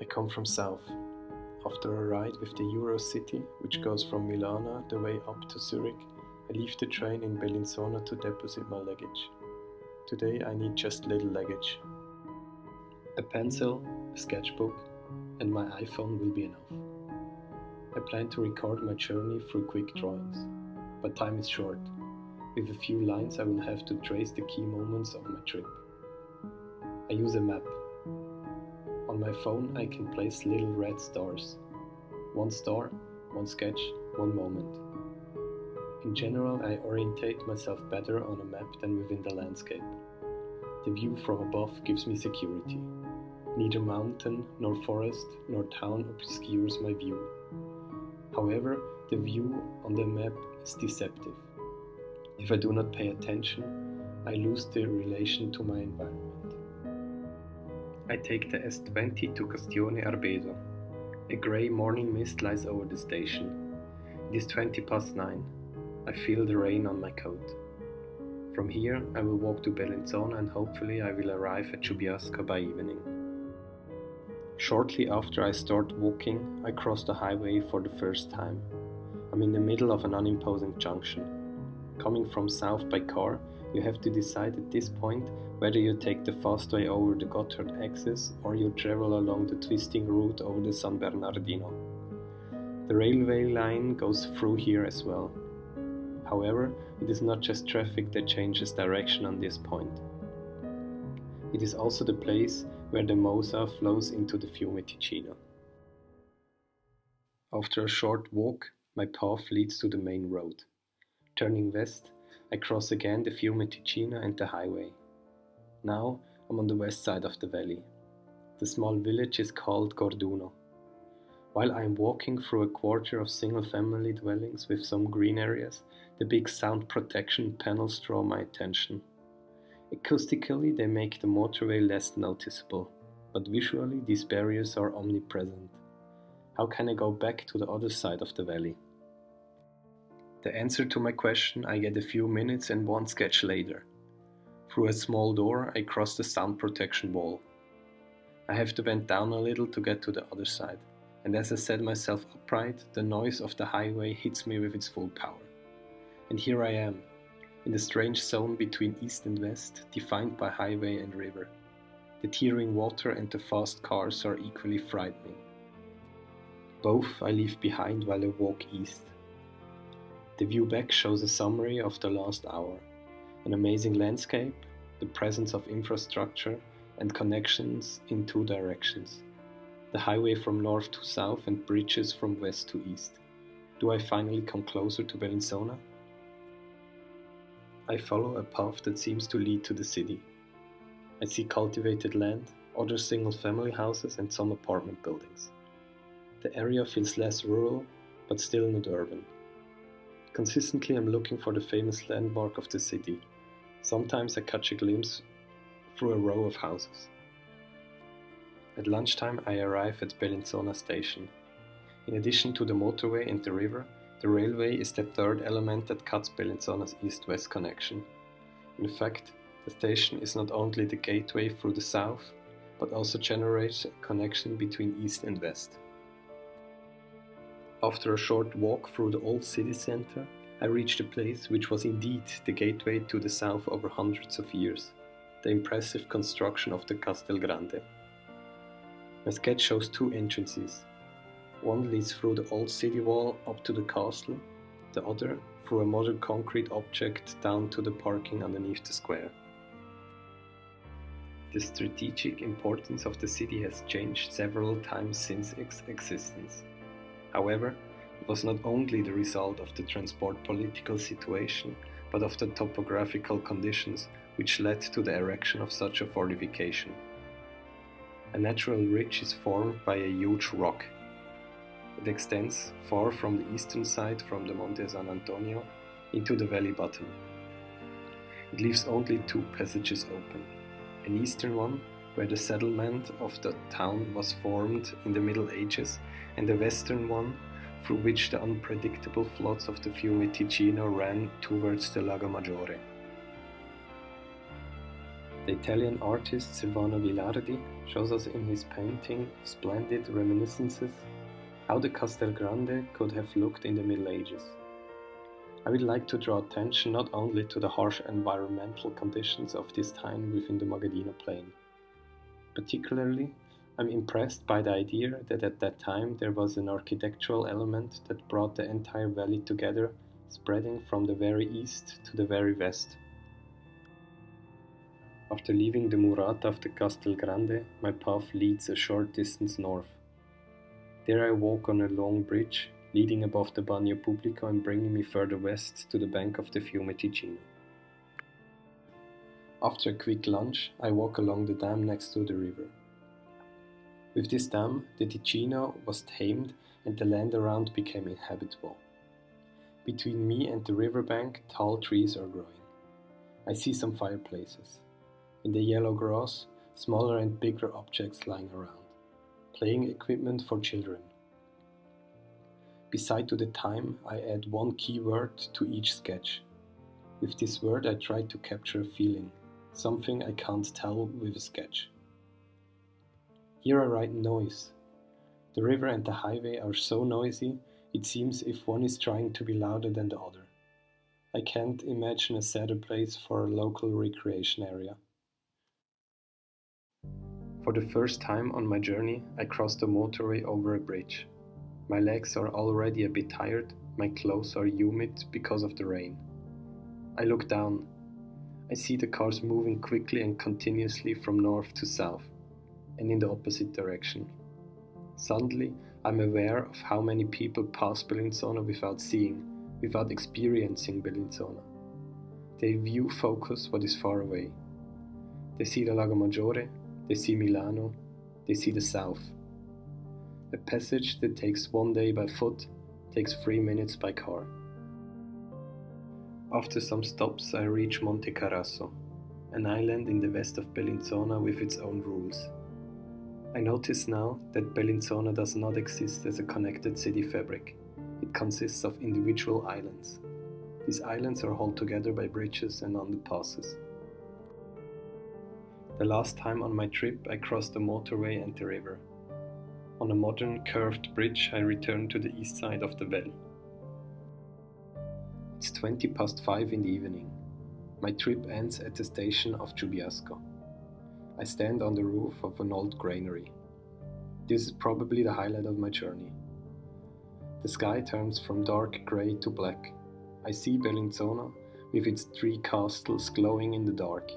I come from south. After a ride with the Eurocity, which goes from Milano the way up to Zurich, I leave the train in Bellinzona to deposit my luggage. Today I need just little luggage. A pencil, a sketchbook, and my iPhone will be enough. I plan to record my journey through quick drawings, but time is short. With a few lines I will have to trace the key moments of my trip. I use a map. On my phone I can place little red stars. One star, one sketch, one moment. In general, I orientate myself better on a map than within the landscape. The view from above gives me security. Neither mountain, nor forest, nor town obscures my view. However, the view on the map is deceptive. If I do not pay attention, I lose the relation to my environment. I take the S20 to Castione Arbedo. A grey morning mist lies over the station. It is 9:20. I feel the rain on my coat. From here, I will walk to Bellinzona and hopefully I will arrive at Giubiasca by evening. Shortly after I start walking, I cross the highway for the first time. I'm in the middle of an unimposing junction. Coming from south by car, you have to decide at this point whether you take the fast way over the Gotthard axis or you travel along the twisting route over the San Bernardino. The railway line goes through here as well. However, it is not just traffic that changes direction on this point. It is also the place where the Mosa flows into the Fiume Ticino. After a short walk, my path leads to the main road. Turning west, I cross again the Fiume Ticino and the highway. Now I'm on the west side of the valley. The small village is called Gorduno. While I am walking through a quarter of single-family dwellings with some green areas, the big sound protection panels draw my attention. Acoustically, they make the motorway less noticeable, but visually these barriers are omnipresent. How can I go back to the other side of the valley? The answer to my question I get a few minutes and one sketch later. Through a small door I cross the sound protection wall. I have to bend down a little to get to the other side, and as I set myself upright, the noise of the highway hits me with its full power. And here I am, in the strange zone between east and west, defined by highway and river. The tearing water and the fast cars are equally frightening. Both I leave behind while I walk east. The view back shows a summary of the last hour. An amazing landscape, the presence of infrastructure, and connections in two directions. The highway from north to south and bridges from west to east. Do I finally come closer to Bellinzona? I follow a path that seems to lead to the city. I see cultivated land, other single-family houses and some apartment buildings. The area feels less rural, but still not urban. Consistently I'm looking for the famous landmark of the city. Sometimes I catch a glimpse through a row of houses. At lunchtime I arrive at Bellinzona station. In addition to the motorway and the river, the railway is the third element that cuts Bellinzona's east-west connection. In fact, the station is not only the gateway through the south, but also generates a connection between east and west. After a short walk through the old city center, I reached a place which was indeed the gateway to the south over hundreds of years, the impressive construction of the Castel Grande. My sketch shows two entrances. One leads through the old city wall up to the castle, the other through a modern concrete object down to the parking underneath the square. The strategic importance of the city has changed several times since its existence. However, it was not only the result of the transport political situation, but of the topographical conditions which led to the erection of such a fortification. A natural ridge is formed by a huge rock. It extends far from the eastern side from the Monte San Antonio into the valley bottom. It leaves only two passages open, an eastern one where the settlement of the town was formed in the Middle Ages, and the western one through which the unpredictable floods of the Fiume Ticino ran towards the Lago Maggiore. The Italian artist Silvano Vilardi shows us in his painting Splendid Reminiscences how the Castel Grande could have looked in the Middle Ages. I would like to draw attention not only to the harsh environmental conditions of this time within the Mogadino Plain. Particularly, I'm impressed by the idea that at that time there was an architectural element that brought the entire valley together, spreading from the very east to the very west. After leaving the Murata of the Castel Grande, my path leads a short distance north. There I walk on a long bridge, leading above the Bagno Pubblico and bringing me further west to the bank of the Fiume Ticino. After a quick lunch, I walk along the dam next to the river. With this dam, the Ticino was tamed and the land around became inhabitable. Between me and the riverbank, tall trees are growing. I see some fireplaces. In the yellow grass, smaller and bigger objects lying around. Playing equipment for children. Beside to the time, I add one key word to each sketch. With this word I try to capture a feeling, something I can't tell with a sketch. Here I write noise. The river and the highway are so noisy, it seems if one is trying to be louder than the other. I can't imagine a sadder place for a local recreation area. For the first time on my journey, I crossed a motorway over a bridge. My legs are already a bit tired, my clothes are humid because of the rain. I look down. I see the cars moving quickly and continuously from north to south, and in the opposite direction. Suddenly, I'm aware of how many people pass Bellinzona without seeing, without experiencing Bellinzona. They view focus what is far away. They see the Lago Maggiore, they see Milano, they see the south. A passage that takes 1 day by foot takes 3 minutes by car. After some stops I reach Monte Carasso, an island in the west of Bellinzona with its own rules. I notice now that Bellinzona does not exist as a connected city fabric. It consists of individual islands. These islands are held together by bridges and underpasses. The last time on my trip I crossed the motorway and the river. On a modern curved bridge I return to the east side of the valley. It's 5:20 in the evening. My trip ends at the station of Giubiasco. I stand on the roof of an old granary. This is probably the highlight of my journey. The sky turns from dark grey to black. I see Bellinzona with its 3 castles glowing in the dark.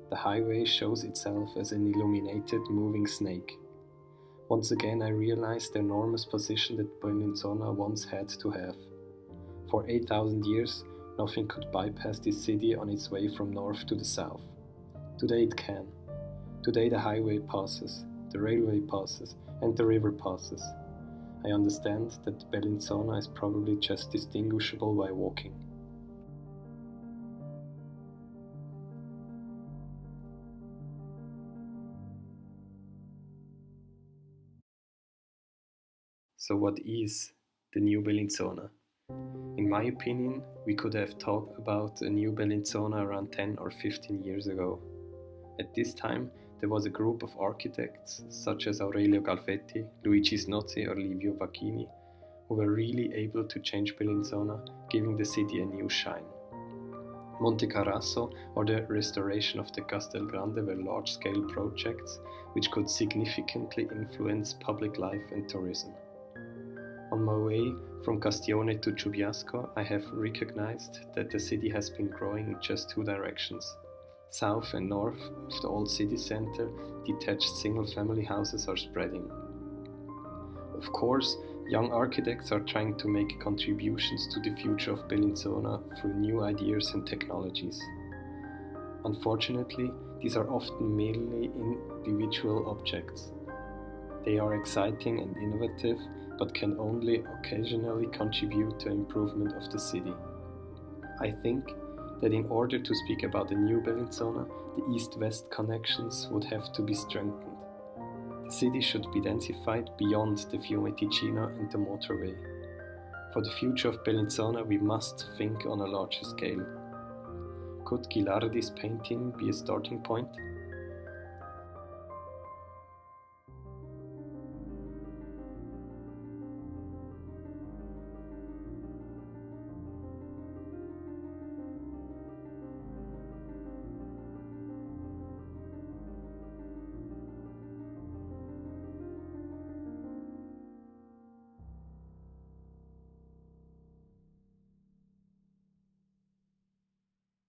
The highway shows itself as an illuminated moving snake. Once again I realize the enormous position that Bellinzona once had to have. For 8,000 years, nothing could bypass this city on its way from north to the south. Today it can. Today the highway passes, the railway passes, and the river passes. I understand that Bellinzona is probably just distinguishable by walking. So what is the new Bellinzona? In my opinion, we could have talked about a new Bellinzona around 10 or 15 years ago. At this time, there was a group of architects such as Aurelio Galfetti, Luigi Snozzi or Livio Vacchini, who were really able to change Bellinzona, giving the city a new shine. Monte Carasso or the restoration of the Castel Grande were large-scale projects which could significantly influence public life and tourism. On my way from Castione to Giubiasco, I have recognized that the city has been growing in just 2 directions. South and north of the old city center, detached single-family houses are spreading. Of course, young architects are trying to make contributions to the future of Bellinzona through new ideas and technologies. Unfortunately, these are often merely individual objects. They are exciting and innovative, but can only occasionally contribute to improvement of the city. I think that in order to speak about the new Bellinzona, the east-west connections would have to be strengthened. The city should be densified beyond the Fiume Ticino and the motorway. For the future of Bellinzona, we must think on a larger scale. Could Ghilardi's painting be a starting point?